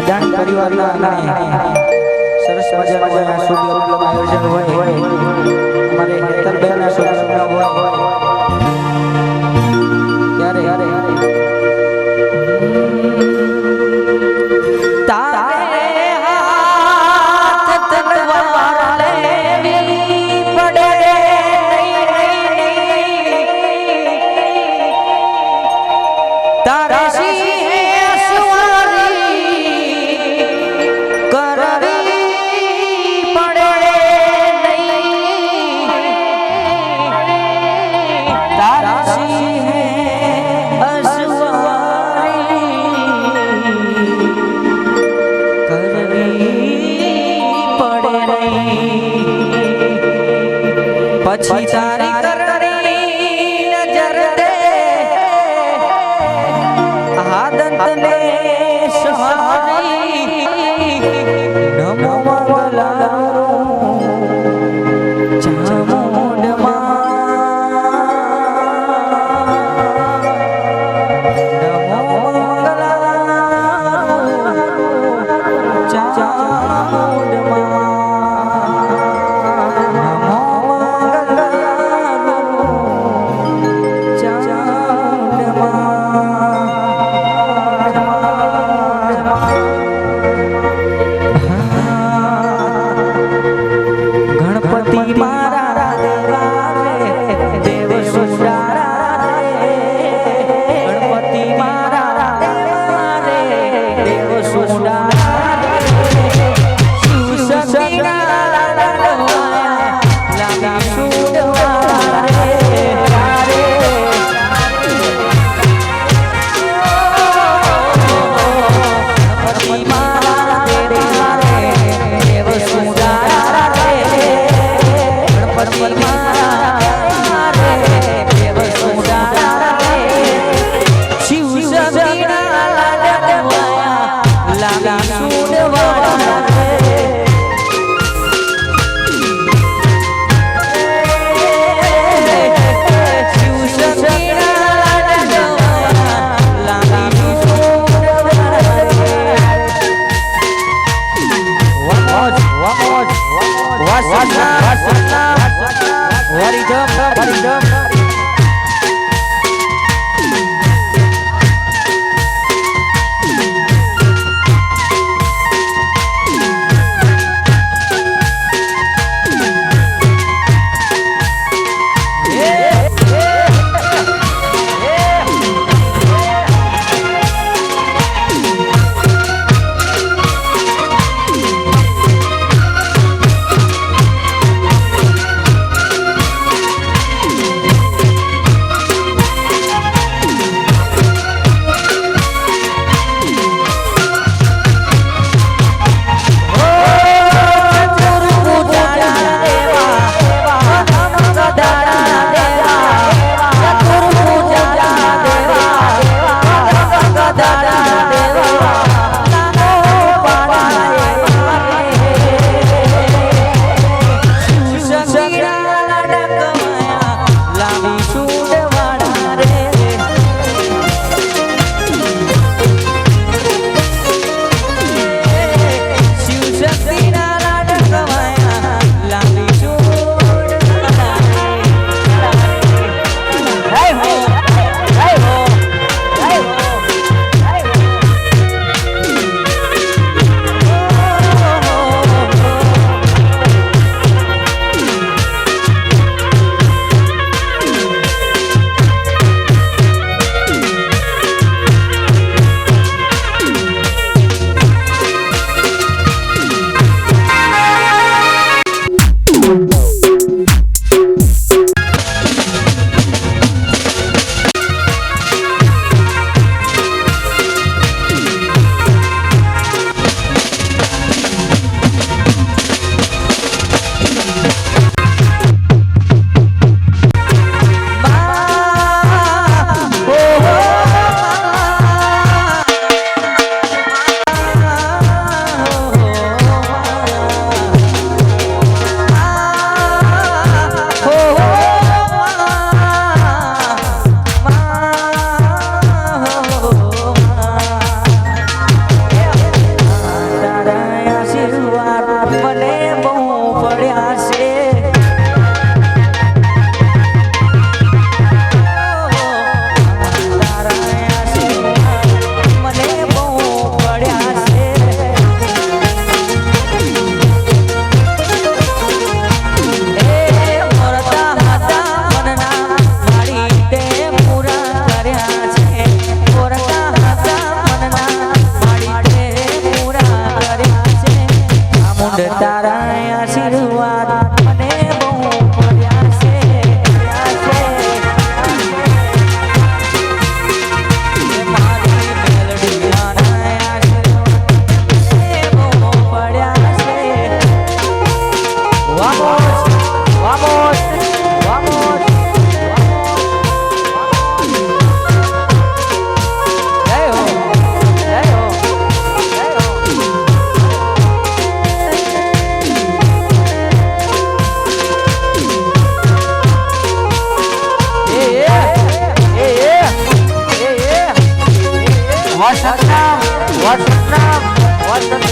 અદાણી પરિવારના સરસ મજાના શુભ આયોજન હોય અમારે હેતલબેનના શુભ હોય ત્યારે પછી તારી કરણી નજર દે આદંતને સહારી નમો મંગલારું ચામુંડમાં નમો મંગલારું ચામુંડમાં Vamos.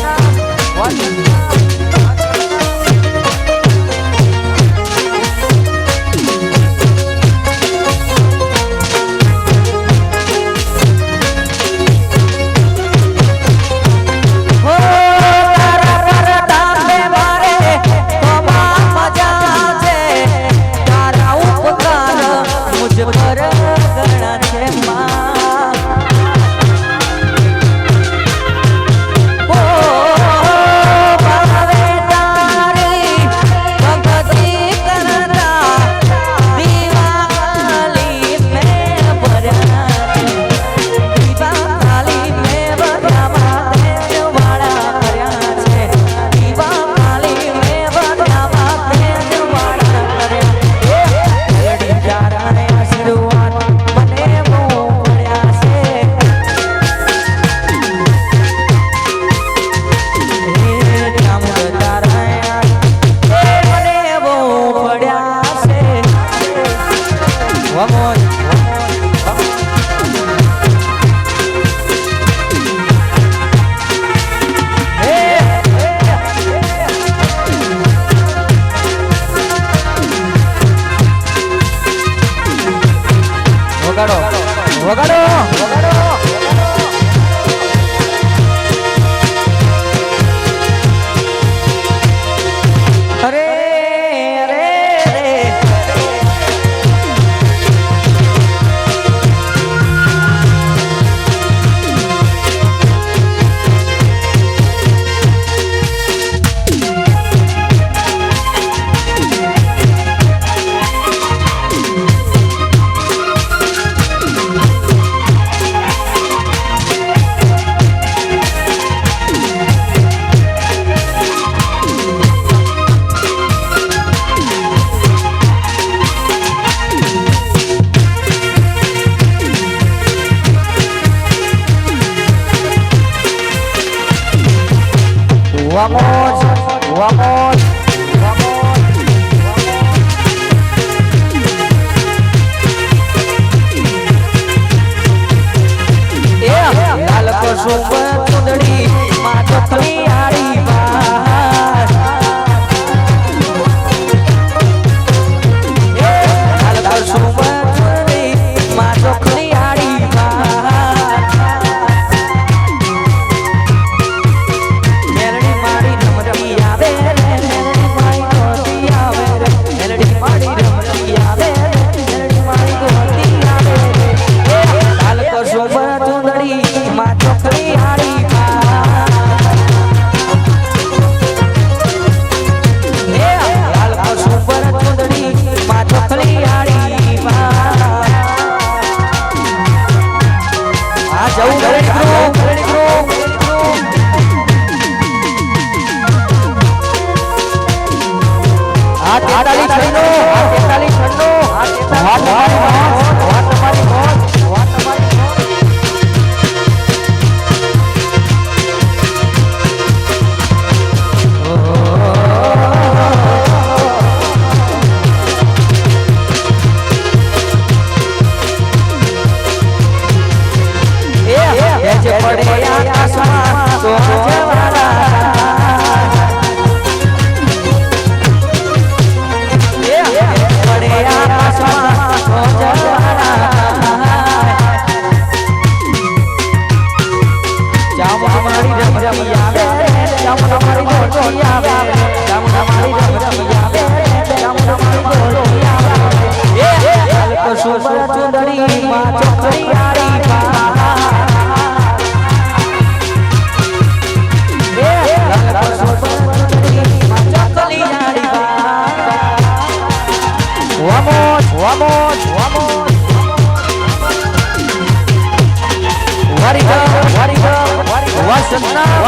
લાલ કસુંબ ચુંદડી માં ચોખલી આડી બાર લાલ કસુંબ ચુંદડી માં ચોખલી આડી બાર મેલડી મારી રમતી આવે મેલડી મારી ગોતી આવે મેલડી મારી રમતી આવે મેલડી મારી ગોતી આવે લાલ કસુંબ ચુંદડી માં ચોખલી આડી લાલ કસુંબ ચુંદડી માં ચોખલી આડી આ જવું આ 43 છન્નો આ 43 છન્નો વાત તમારી મોજ જે પડે આકાશમાં તો જવાના પડે આકાશમાં તો જવાના ચામુંડા મારી રમતી આવે ચામુંડા મારી ગોતી આવે ચામુંડા મારી રમતી આવે ચામુંડા મારી ગોતી આવે લાલ કસુંબ ચુંદડી માં ચોખલી આડી Vamos. Warga. Wasna.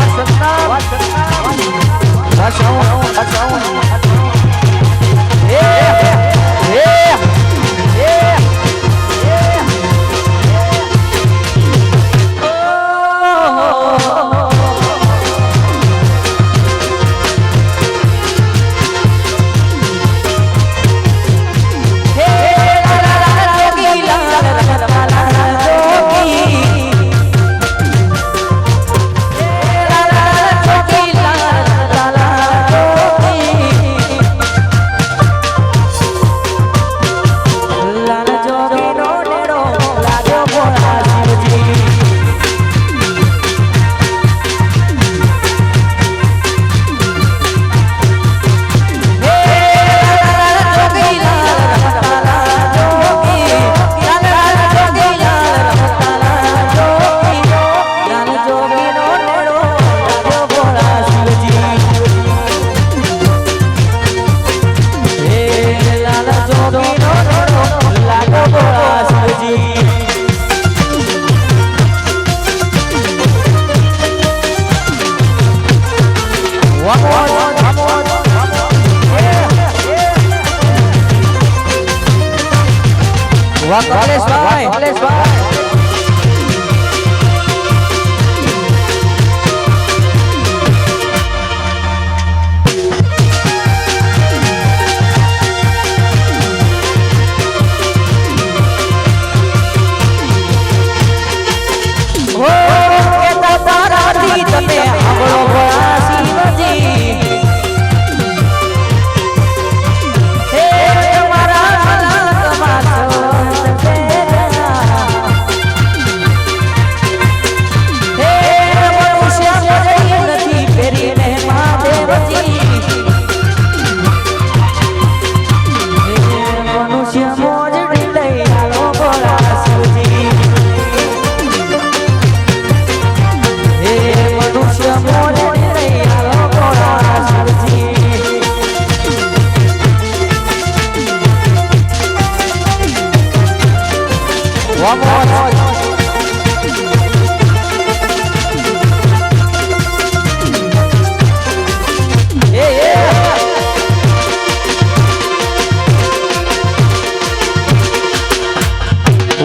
વાહ કમલેશભાઈ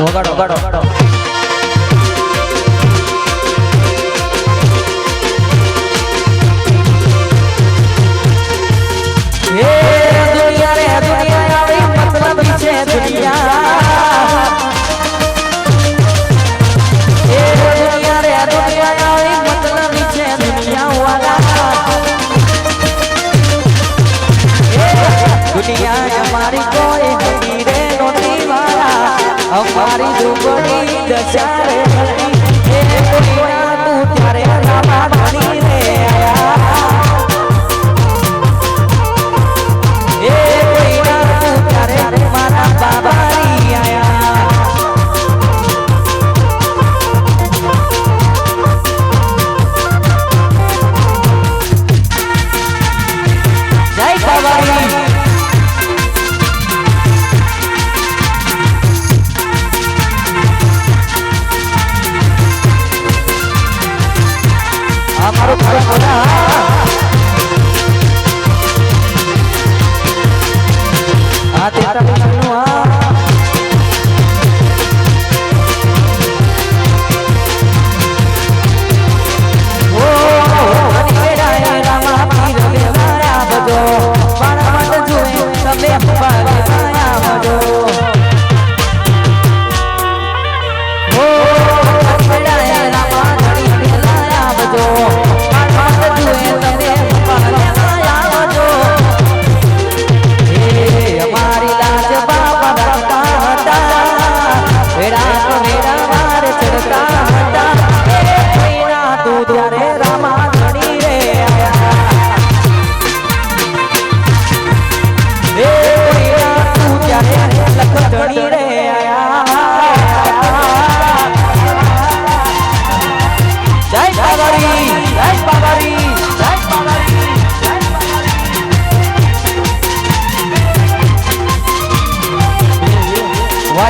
વગાડો हमारी दुबड़ी दशारे तू त्यारे रामा धनी रे आया तू त्यारे मारा बाबारी आया जय बाबारी हमारो घर होना आ तेरा बनुआ ओ तेरा रामा पीर बेवारा बजो बाणा मत जुए सबे बारे माया बजो ओ तेरा रामा धनी बेलाया बजो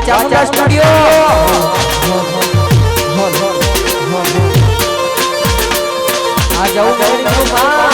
चामुंडा स्टूडियो आ जाओ मेरी कृपा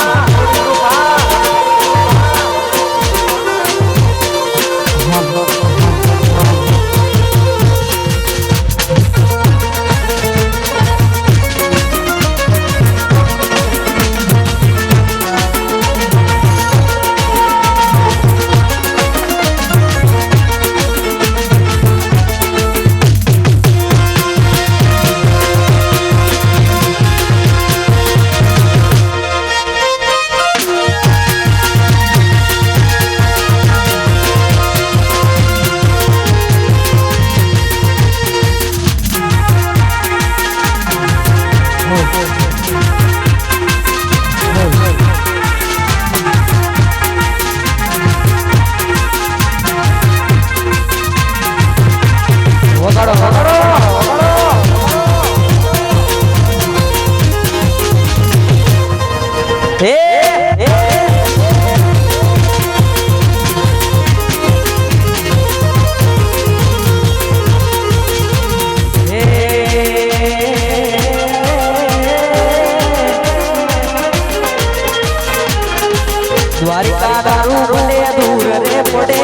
દ્વારિકા દારૂ ભલે દૂર રે પડે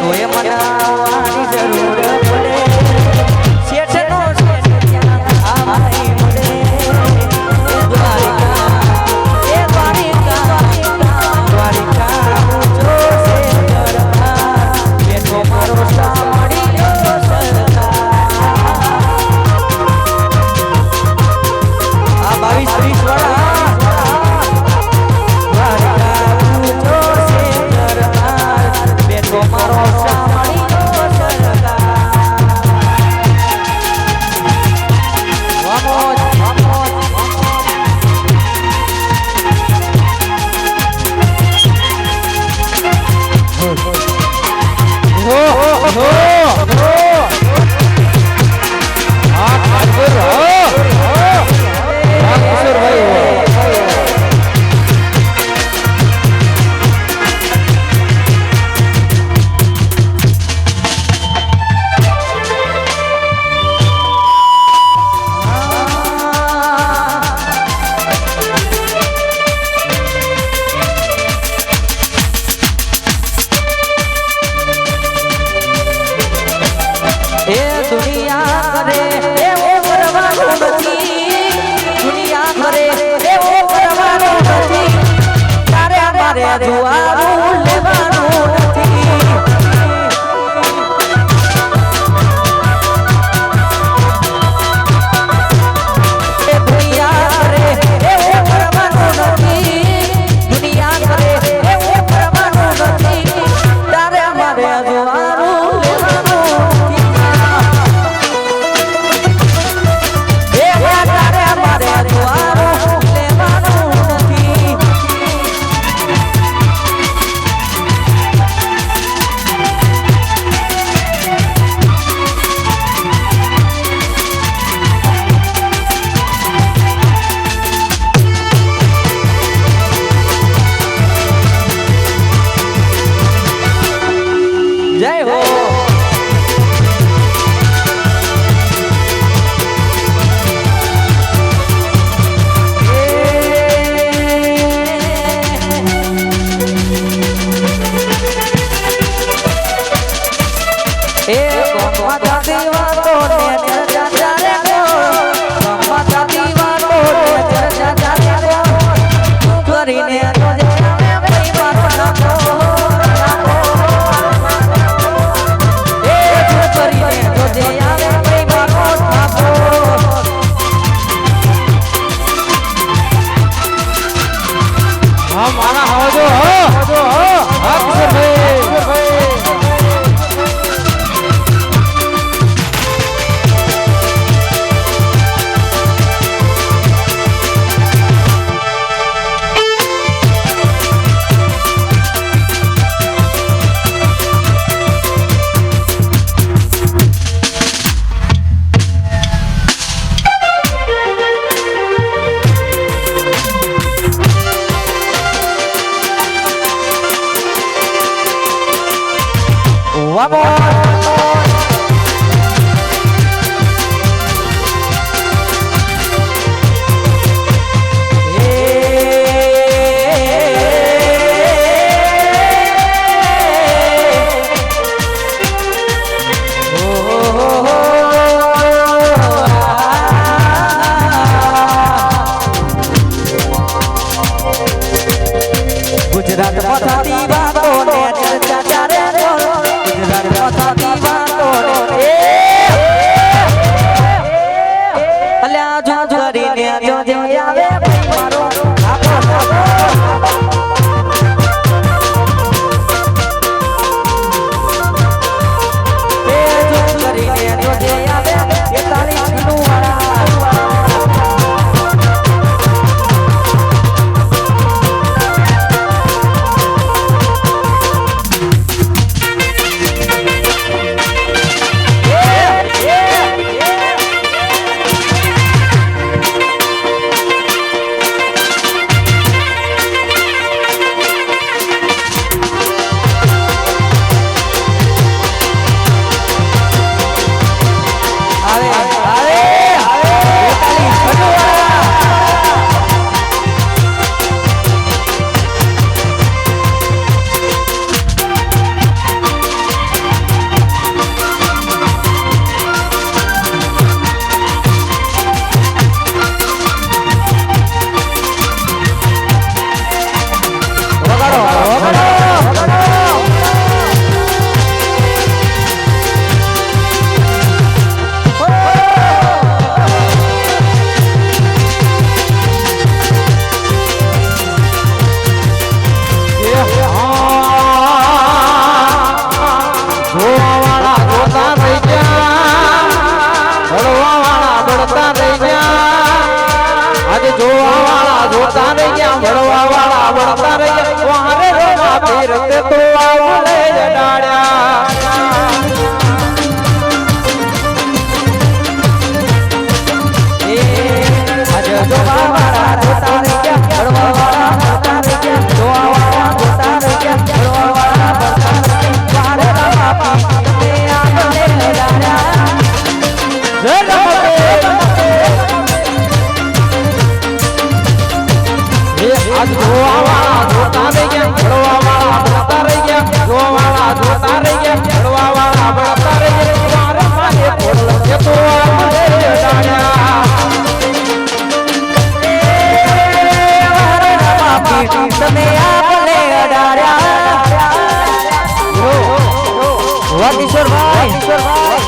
તોય મનાવવાની જરૂર પડે શેઠનો શેઠ ત્યાં આવાય મળે દ્વારિકા એ દ્વારિકા દ્વારિકા ઊંચો છે દરબાર બેઠો મારો સામળી ગયો સરદાર આ 22-30 વાળા મારો સામળી ગયો જુવારું લેવાનું નથી એ દુનિયા કરે એવું કરવાનું નથી દુનિયા કરે એવું કરવાનું નથી તારે અમારે જુવારું લેવાનું નથી તારે અમારે જુવારું લેવાનું નથી જય હો એ કોમા દીવાનો ને ચર્ચા રે કોમા દીવાનો ને ચર્ચા રે કરીને તો જે ભાઈ બાપા મારા હવજો ગુજરાત પથાતી વાતો ને ચર્ચા ચારે ગુજરાત પથાતી વાતો ને અલ્યા જો કરીને જો જે આવે મારો આપો એ જો કરીને જો જે આવે 43 નું વાળા આજ જોવાવાળા જોતા રહી ગયા જોવાવાળા જોતા રહી ગયા જોવાવાળા જોતા રહી ગયા જોવાવાળા જોતા રહી ગયા મારે મારે પોડલ કે તો આપણે ડાળ્યા તમે આપને અડાડ્યા વાહ કિશોરભાઈ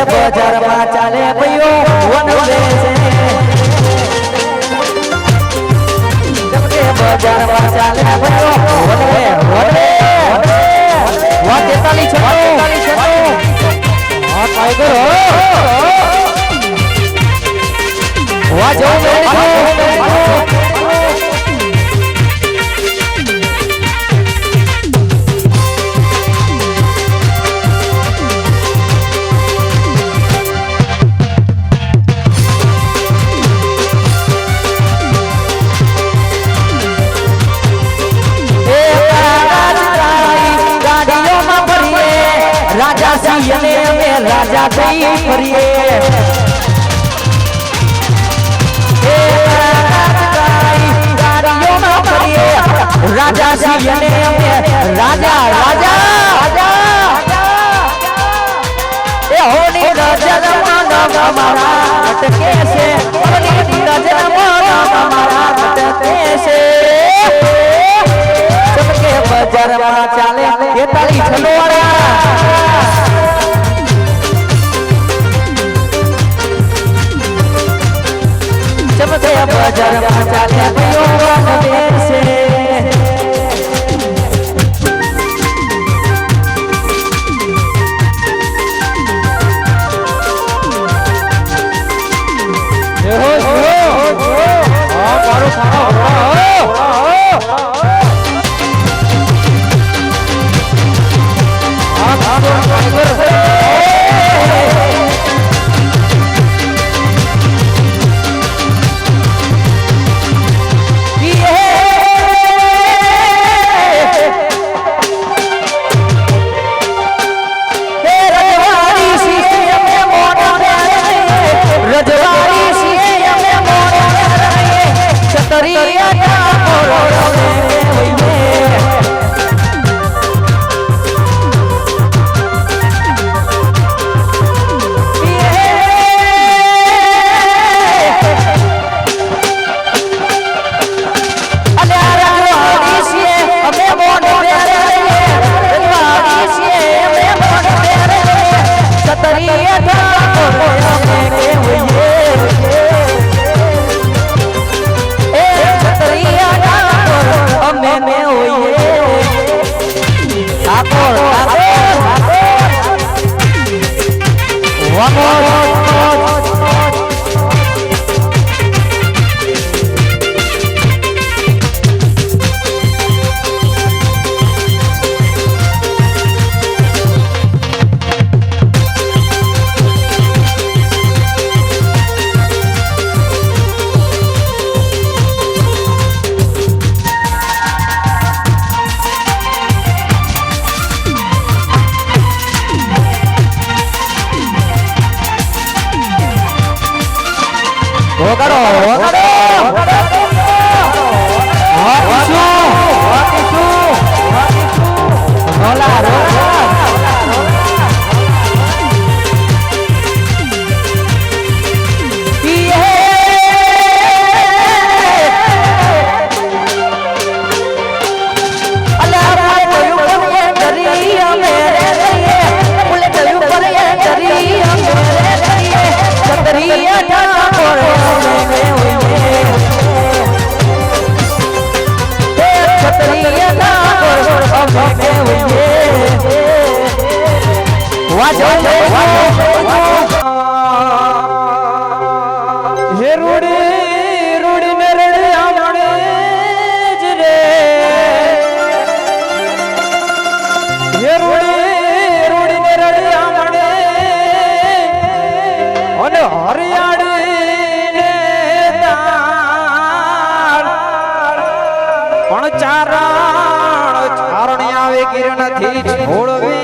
બજારમાં ચાલે ભયો વનવે છે બજારમાં ચાલે ભયો વનવે વનવે વા 43 છે હા ટાઈગર વા જો રાજા સિંહ ને અમે રાજા થઈ ફરીએ રાજા સિંહ ને અમે રાજા રાજા એ હોની નજરમાં અમારા અટકે છે હોની નજરમાં અમારા અટકે છે ચમકે બજારમાં ચાલે 43 છલોવાળા ચમકે બજારમાં ચાલે ભયો વનવે છે હે રૂડી રૂડી ને રડ્યા મણે જ રે હે રૂડી રૂડી ને રડ્યા મણે અને હરિયાળી ને તાળ પણ ચારણ આવે કિરણ થી છોડવે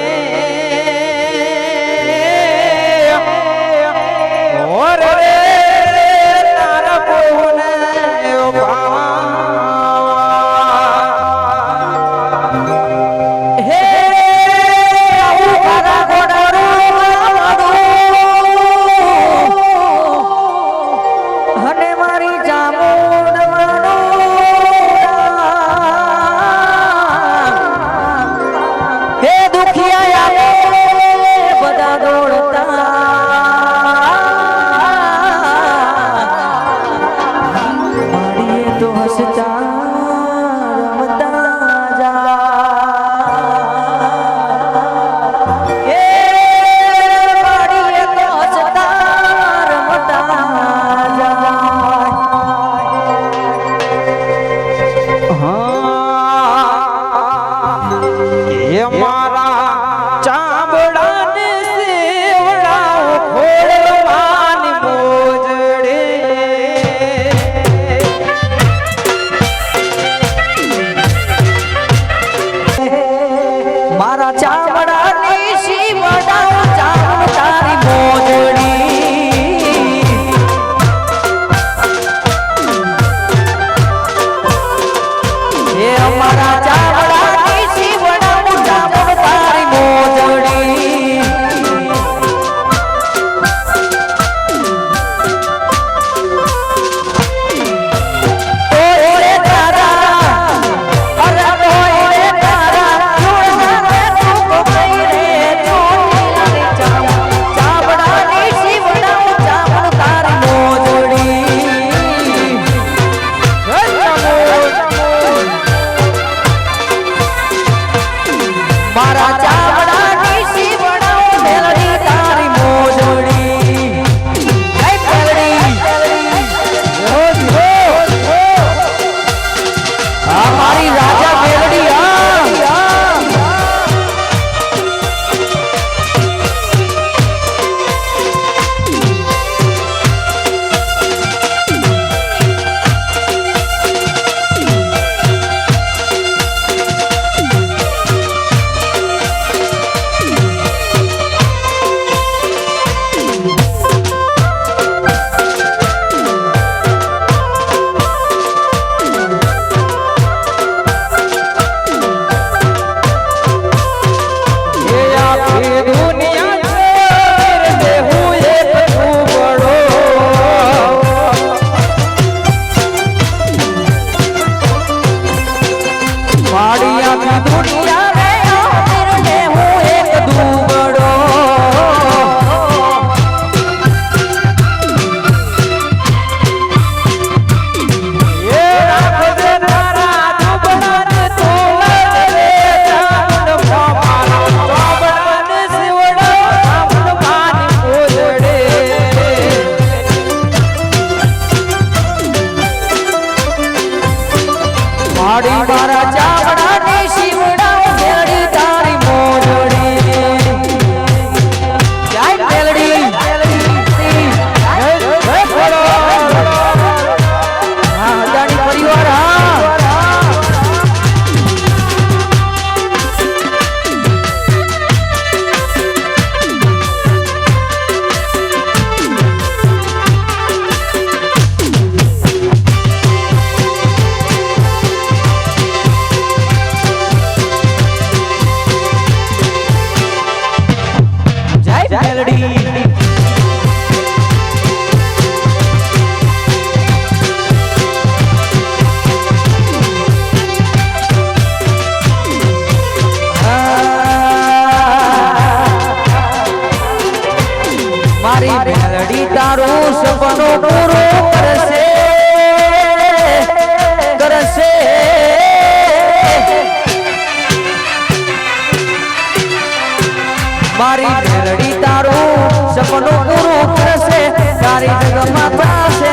મારી મેલડી તારું સપનું પૂરું કરશે તારી જગમાં થશે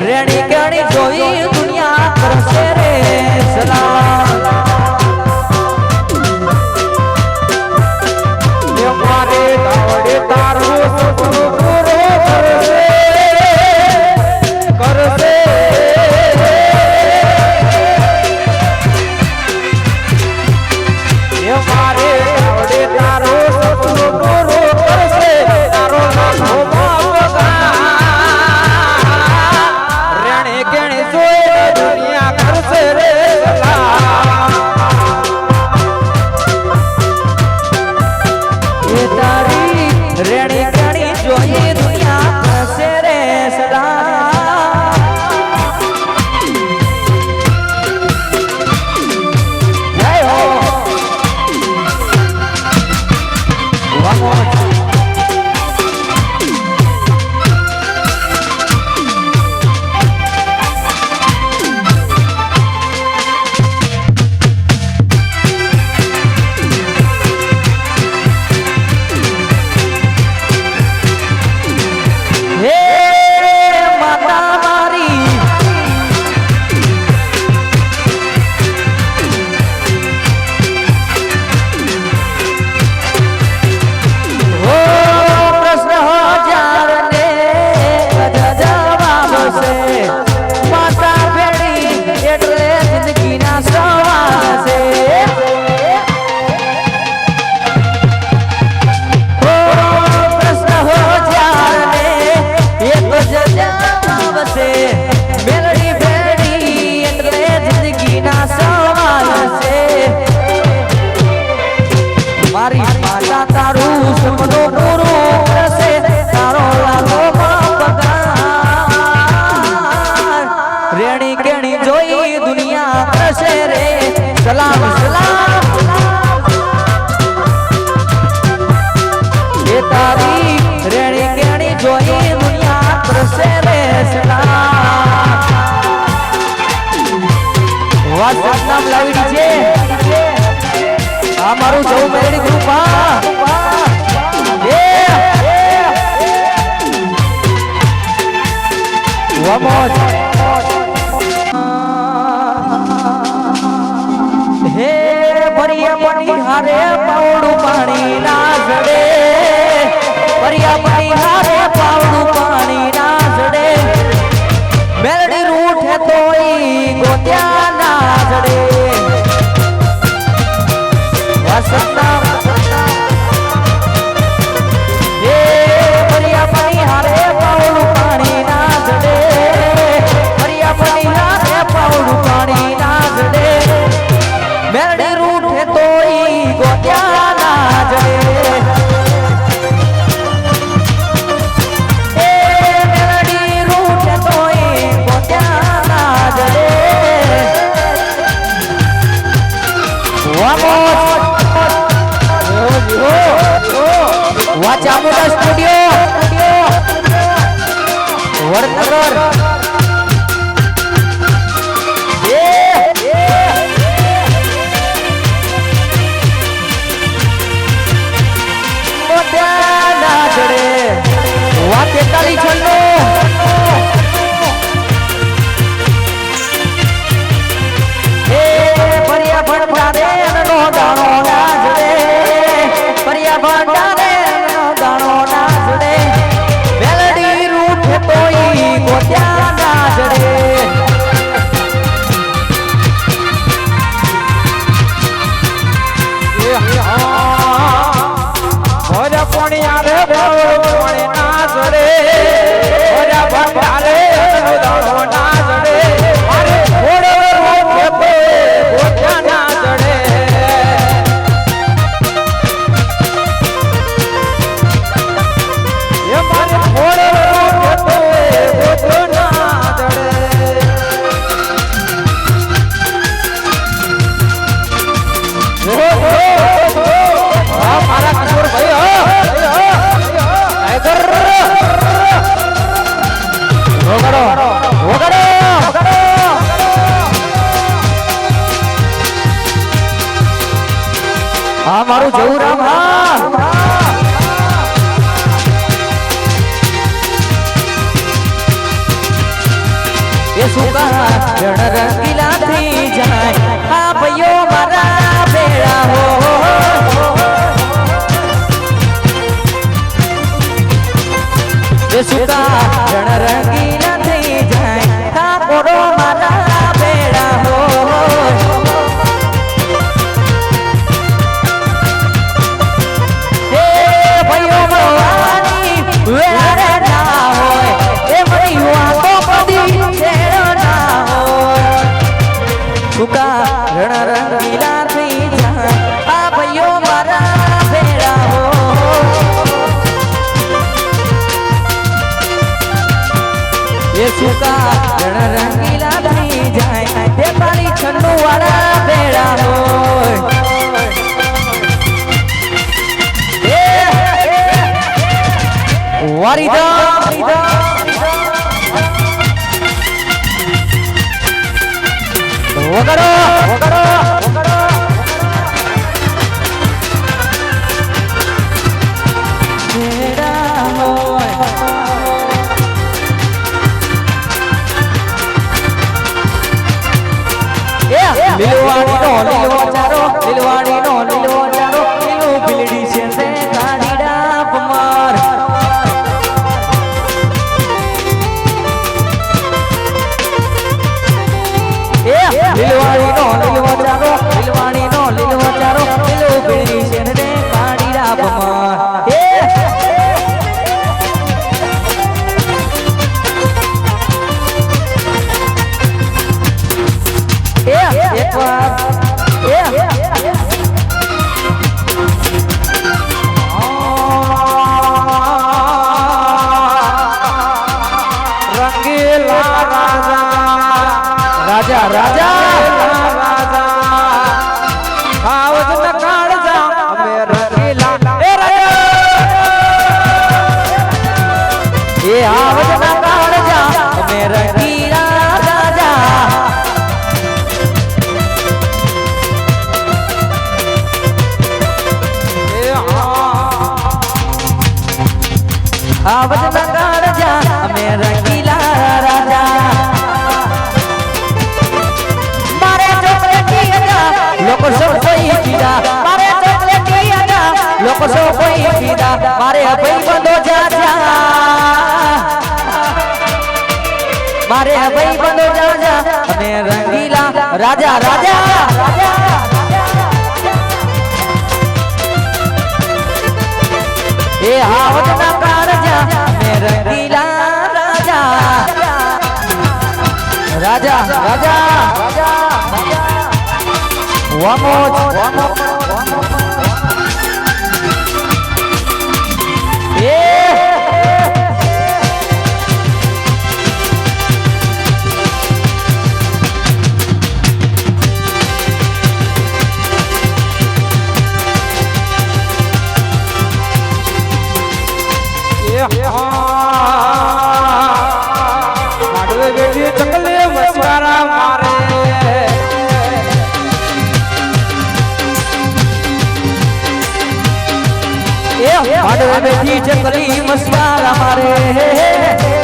રેણી કેણી જોઈ દુનિયા કરશે રે સલામ મારે તાવડે તારું સપનું પૂરું કરશે કરશે મારે તાવડે તારું સપનું પૂરું કરશે તારો નાનો બાપ રેણે કેણે જોઈ દુનિયા કરશે રે એ તારી રેણી કેણી જોઈ દુનિયા કરશે રે સલામ જય હો vamos મારી માતા તારું સપનું પૂરું કરશે તારો લાલો પગાર રેણી કેણી જોઈ દુનિયા કરશે રે સલામ સલામ એ તારી રેણી કેણી જોઈ દુનિયા કરશે રે સલામ વાત નામ લાવી છે આ મારું સૌ મેળડી ગ્રુપ હે ભરિયા પડી હારે પાવડું પાણી ના જડે ભરિયા પડી હારે પાવડું પાણી ના જડે મેળડી રૂઠે તોઈ ગોત્યા ના જડે ચામુંડા સ્ટુડિયો વડનગર ના ચડે વાત 46 પરિયા ભંડારે નો દાણો ના જડે પરિયા ભંડારે ગોત્યા ના જડે પાણી આવે પાણી ના જડે રામ રામ એ સુકા રણ રંગીલા થઈ જાય આ ભાઈઓ મારા ભેળા હો એ સુકા રણ રંગીલા થઈ જાય આ કોરો મારા ભેળા હો એ ભાઈઓ મારી વેળા રે ના હોય એ મારી વાતો બધી સુકા રણ રંગીલા થઈ જાય આ ભાઈઓ મારા ભેળા હો એ સુકા રણ રંગીલા થઈ જાય તે તારી છન્નું વાળા ભેળા હોય વારીદા વગડો વગડો ભેળા હોય લીલવાણીનો લીલો ચારો લીલવાણીનો લીલો ચારો લીલું બિલડી છે તે કાઢીડા પમાર લીલવાણીનો લીલો ચારો લીલવાણીનો લીલો ચારો લીલું બિલડી છે તે કાઢીડા પમાર એક વાર રંગીલા રાજા રાજા આવજ ન કાળજા અમે રંગીલા એ આવજ ન કાળજા અમે રંગીલા રાજા આવજ ન કાળજા અમે રંગીલા રાજા મારે ચોકલેટી હતા લોકો સૌ કોઈ પીડા મારે ચોકલેટી હતા લોકો સૌ કોઈ પીડા મારે ભાઈ બંધો જાજા મારે ભાઈ બંધો જાજા અમે રંગીલા રાજા રાજા એ આવત ના કાળજા મે રંગીલા રાજા રાજા રાજા વામોજ माडवे बेटी चकले मस्कारा मारे माडवे बेटी चकली मस्कारा मारे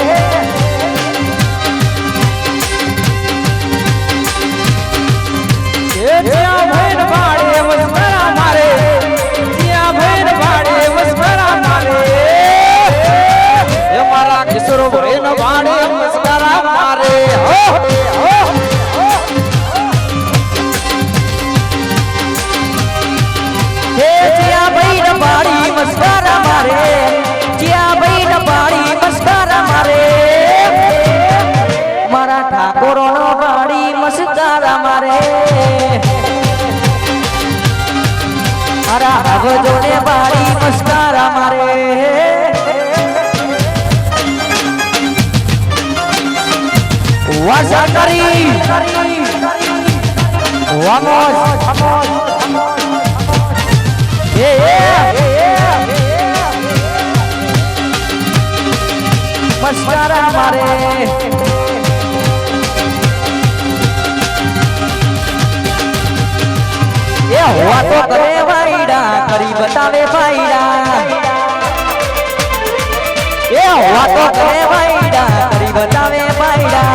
भैर भाड़े मस्कारा मारे भैर भाड़े मस्कारा मारे मारा किशोर भाई न भाड़े मस्कारा मारे हो हे जिया भाई न भाड़ी मस्कारा मारे जिया भाई न भाड़ी मस्कारा मारे मारा ठाकुर न भाड़ी मस्कारा मारे मारा भगवतो ने भाड़ी मस्कारा मारे वासाकरी वामोज मस्कारा मारे ये हुआ तो करे वाईडा करीबन બતાવે ભાઈડા એ વાતો કરે ભાઈડા કરી બતાવે ભાઈડા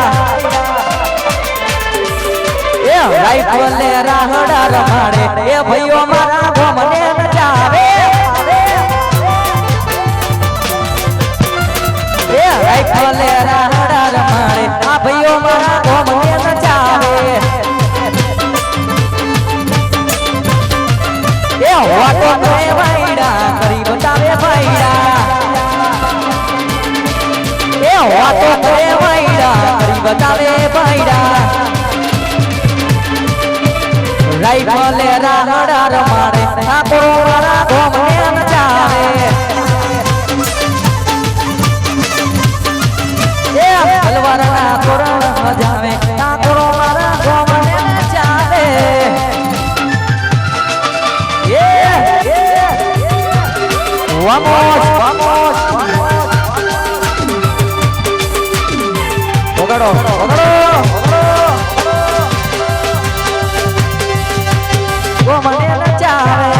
એ રાઈફલે રાહડા રમાડે એ ભાઈઓ મારા ગોમને નચાવે એ રાઈફલે રાહડા રમાડે આ ભાઈઓ મારા ગોમને નચાવે એ વાતો કરે ભાઈડા કરી બતાવે ભાઈડા એ વાતો કરે ભાઈડા કરી બતાવે ભાઈડા રાઈફલે રાહડા રમાડે ઠાકોરો મારા ગોમને નચાવે એ તલવારના તોરણ મજાવે ઠાકોરો મારા ગોમને નચાવે Vamos, vamos. Bogaro, bogaro. Go mane nachare.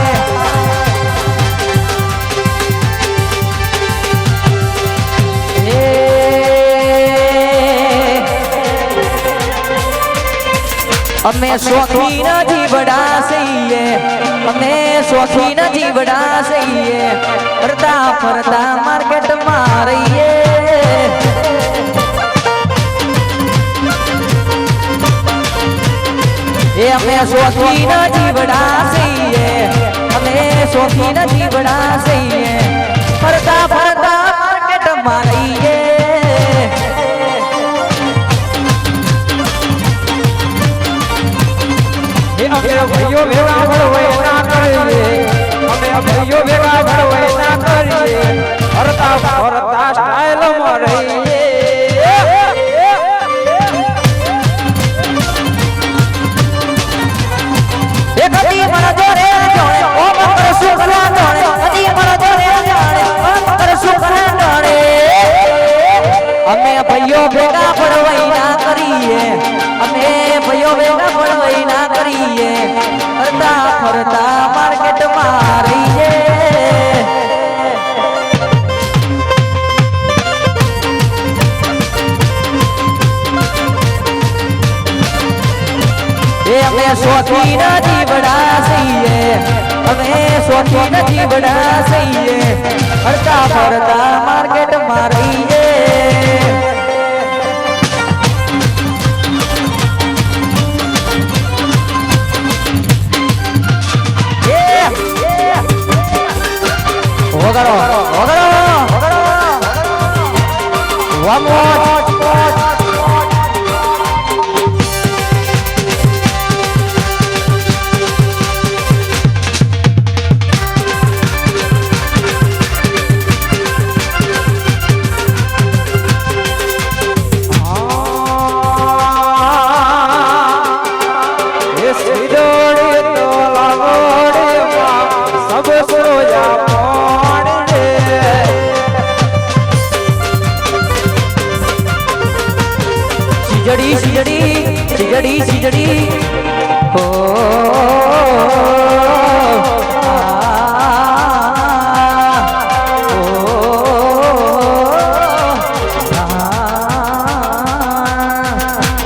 અમે શોખીન જીવડા સહીએ અમે શોખીન જીવડા સહીએ ફરતા ફરતા માર્કેટમાં રહીએ એ અમે શોખીન જીવડા સહીએ અમે શોખીન જીવડા સહીએ ફરતા ફરતા માર્કેટમાં રહીએ અમે ભાઈઓ ભેગા ભળવાય ના કરીએ અમે ભાઈઓ ભેગા ભળવાય ના કરીએ હરતા ફરતા સ્ટાઇલ માં રહીએ એ કદી મારા જોડે જોડે ઓ મકર સુખલા જોડે કદી મારા જોડે જોડે ઓ મકર સુખલા જોડે અમે ભાઈઓ ભેગા ભળવાય ના કરીએ અમે ભાઈઓ ભેગા ભળવાય ના કરીએ ફરતા ફરતા માર્કેટમાં રહીએ એ અમે શોખીન જીવડા સહીએ અમે શોખીન જીવડા સહીએ ફરતા ફરતા માર્કેટમાં રહીએ Ogaro, ogaro, ogaro. One more.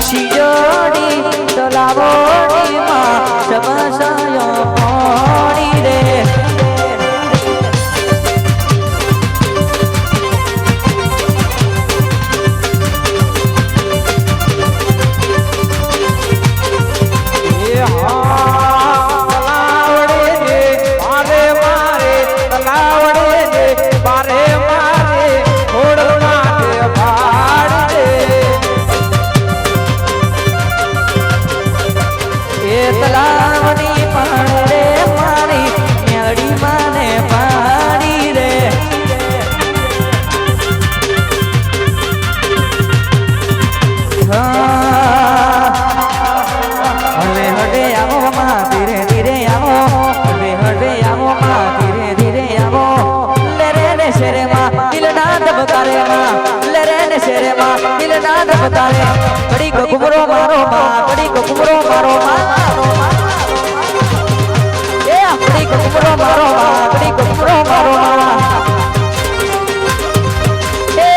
Sijadi बताए कड़ी को घुमरो मारो माँ कड़ी को घुमरो मारो माँ ए कड़ी को ઘૂમરો મારો માં ઘડી ઘૂમરો મારો માં એ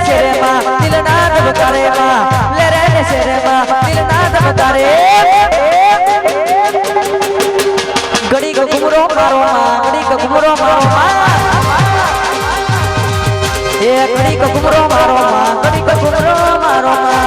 શેરે માં દિલ ના ધબકારે માં લે રે શેરે માં દિલ ના ધબકારે ઘડી ઘૂમરો મારો માં ઘડી ઘૂમરો મારો માં એ ઘડી ઘૂમરો મારો માં ઘડી ઘૂમરો મારો માં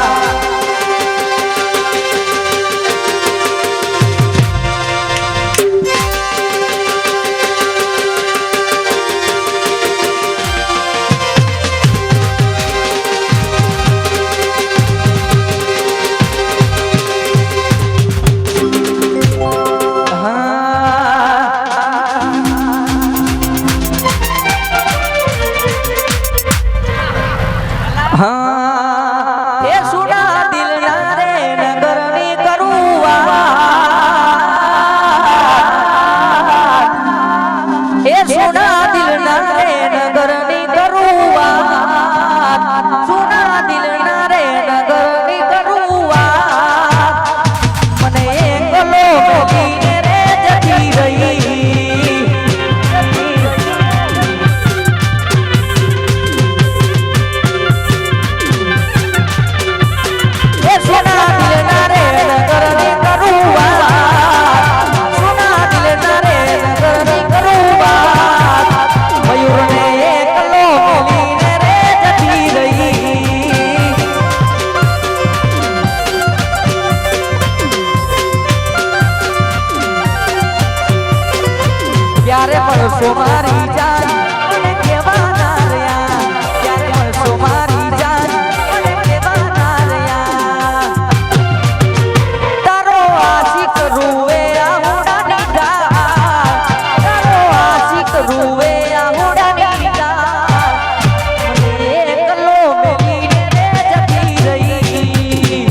મારી જાન મને કેવાના રહ્યા ત્યારે મળશો મારી જાન મને કેવાના રહ્યા તારો આશિક રૂવે આહુડાની ડાળ તારો આશિક રૂવે આહુડાની ડાળ મને એકલો મેલીને રે જતી રહી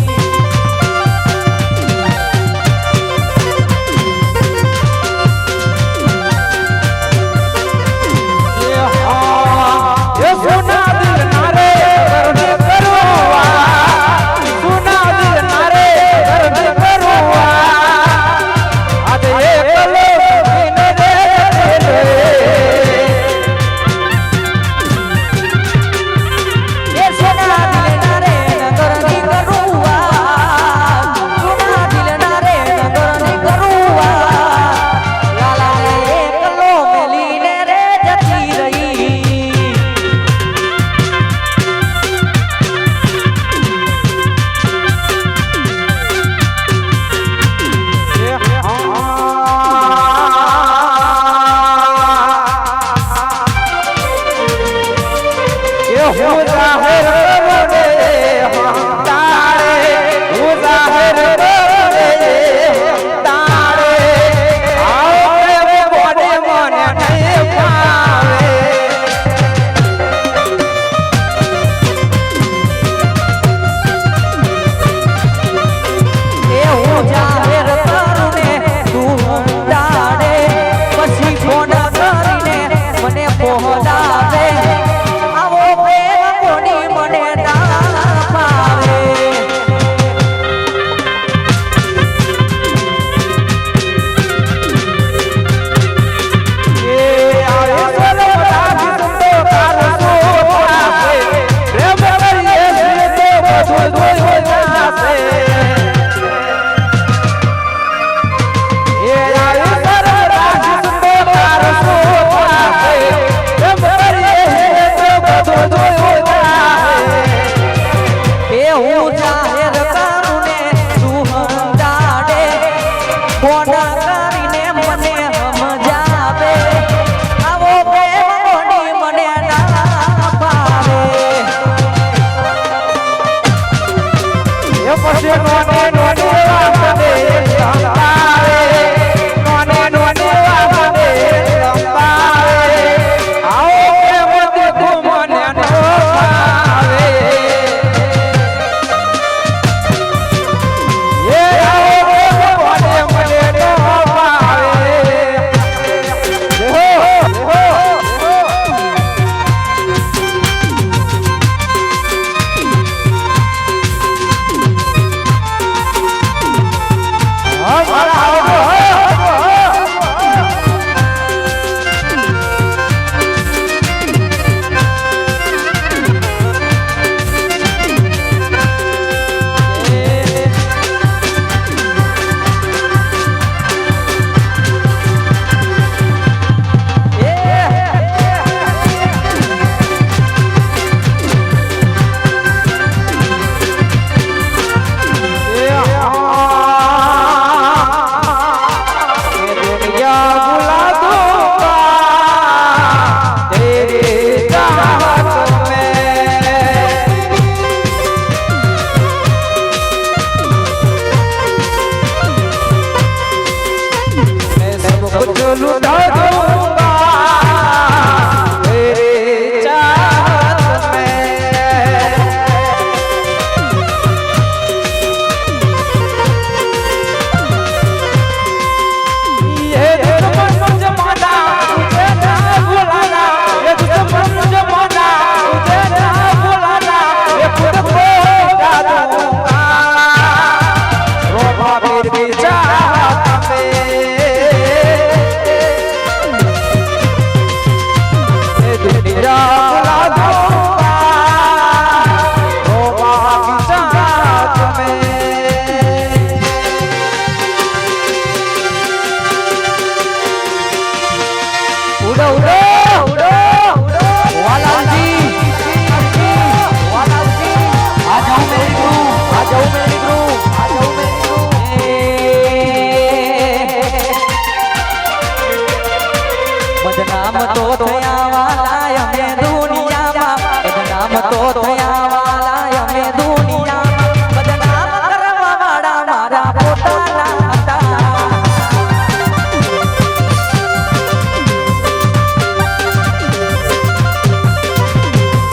ભૂલ્યા ભૂલા દો બાગીચા તમે ઉડો ઉડો ઉડો ઉડો વાલાજી વાલાજી આ જાઓ મેરી ગુરુ આ જાઓ મેરી ગુરુ આ જાઓ મેરી ગુરુ બદનામ તો થયા વાલા અમે દુનિયામાં બદનામ તો થયા વાલા અમે દુનિયામાં બદનામ કરવા વાળા મારા પોતાના હતા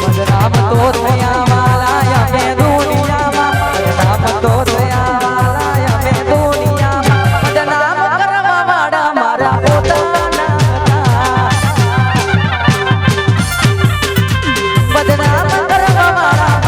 બદનામ તો થયા વાલા અમે દુનિયામાં બદનામ તો થયા વાલા અમે દુનિયામાં બદનામ કરવા વાળા મારા પોતાના હતા બદનામ કરવા વાળા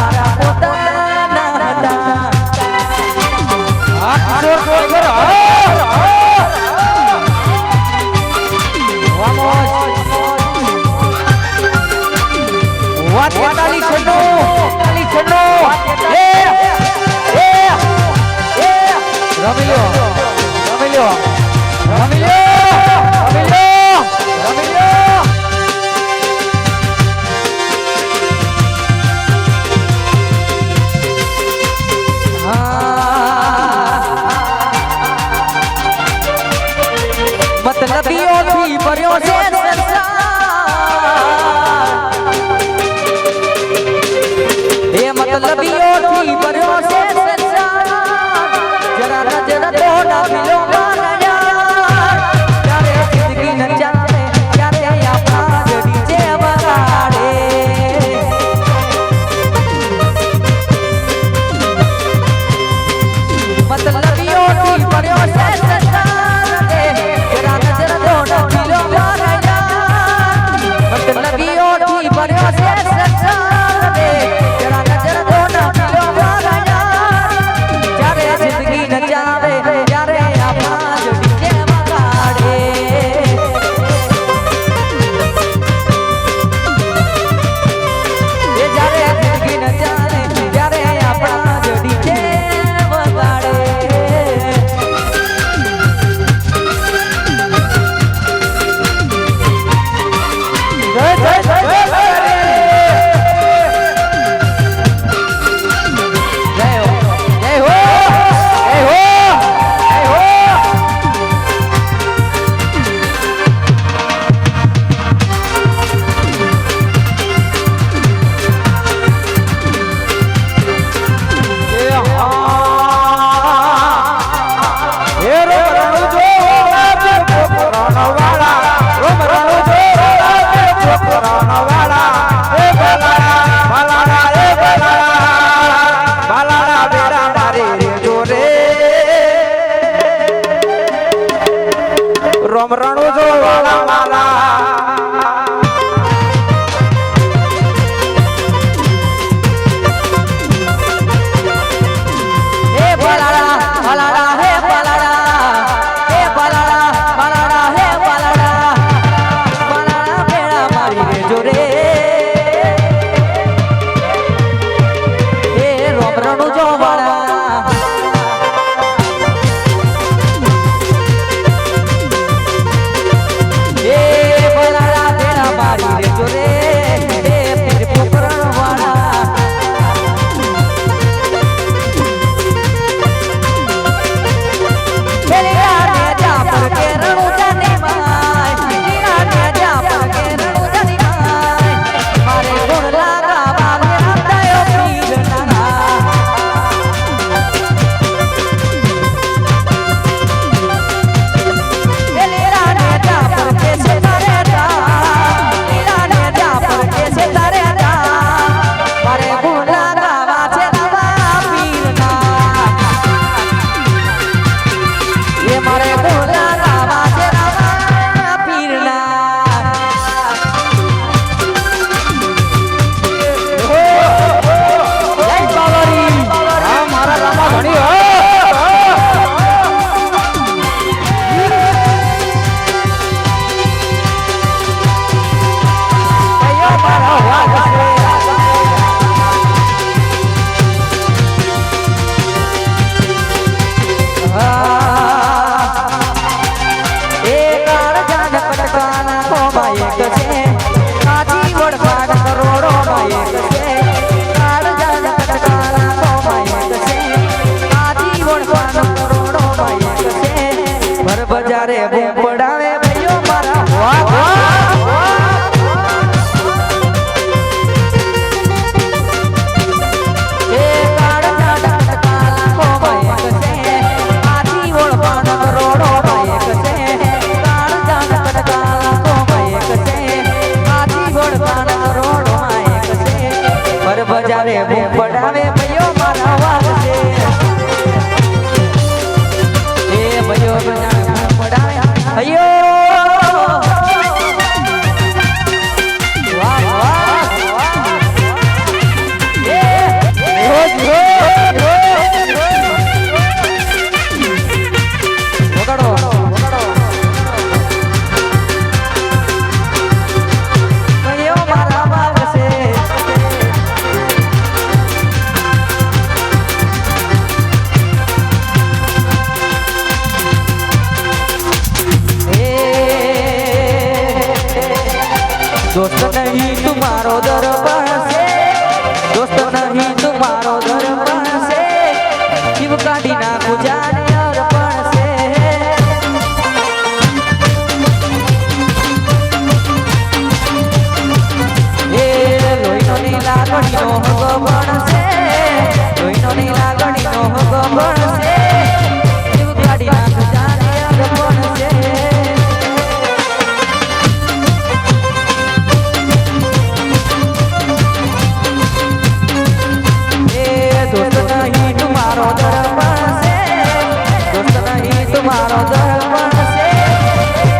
ત્યારે બૂમ પડાવે ભાઈઓ મારા વાગશે એ ભાઈઓ બજાવે બૂમ પડાવે ભાઈઓ વાહ વાહ એ રોજ વગાડો ભાઈઓ મારા વાગશે दोस्त नहीं तुम्हारो दरबार से दोस्त नहीं तुम्हारो दरबार से शिव काटी ना गुजारे अर्पण से ए लोईनो नी लागणी नो गबण से लोईनो नी लागणी नो गबण से शिव काटी ना गुजारे अर्पण से दोस्त नहीं तुम्हारो दर्पण से दोस्त नहीं तुम्हारो दर्पण से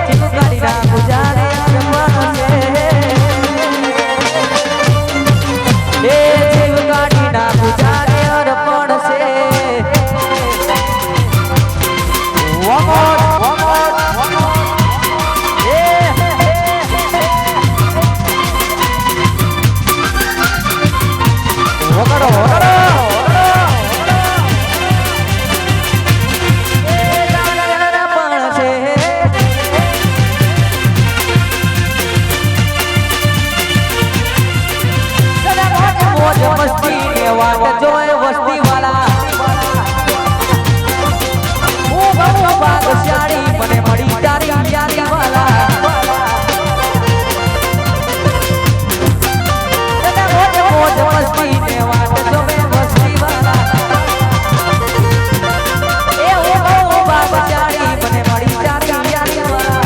शिव गाड़ी ना गुजारे अर्पण से ए शिव गाड़ी ना गुजारे अर्पण से मस्ती ने वाट जोए वस्ती वाला भाग्यशाળી મને મળી તારી યારી વાલા મોજ મસ્તી ને વાટ જોવે વસ્તી વાલા એ ભાગ્યશાળી મને મળી તારી યારી વાલા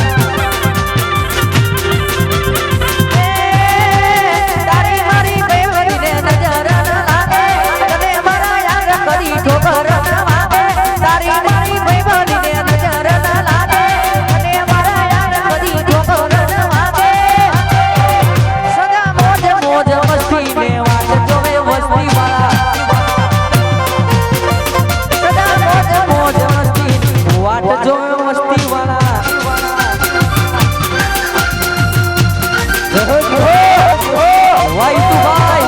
તારી મારી બેવડીને નજર ન લાગે તને મારા યાર કરી ઠોકર ન વાગે તારી મારી બેવડીને નજર ન લાગે તને મારા યાર કરી ઠોકર ન વાગે સદા મોજ મોજ મસ્તી ને વાત જોવે વસ્તી વાળા સદા મોજ મોજ મસ્તી વાટ જોવે વસ્તી વાળા ભાઈ તું ભાઈ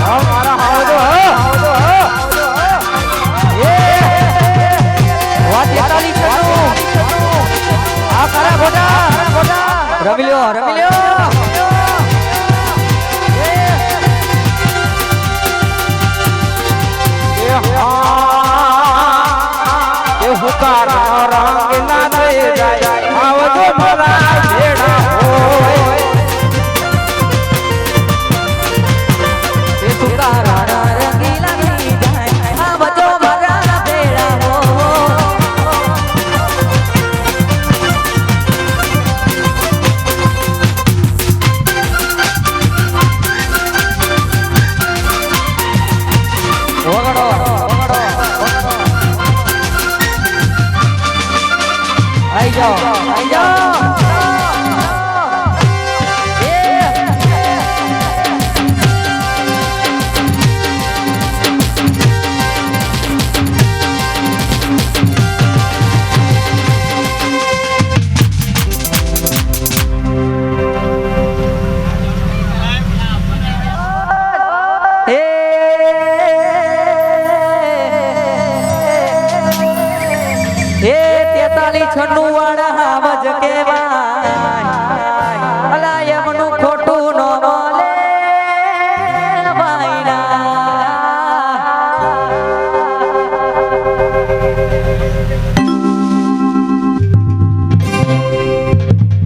હા મારા હાવજો એ વાત 41 આ કરા ગોડા રમી લ્યો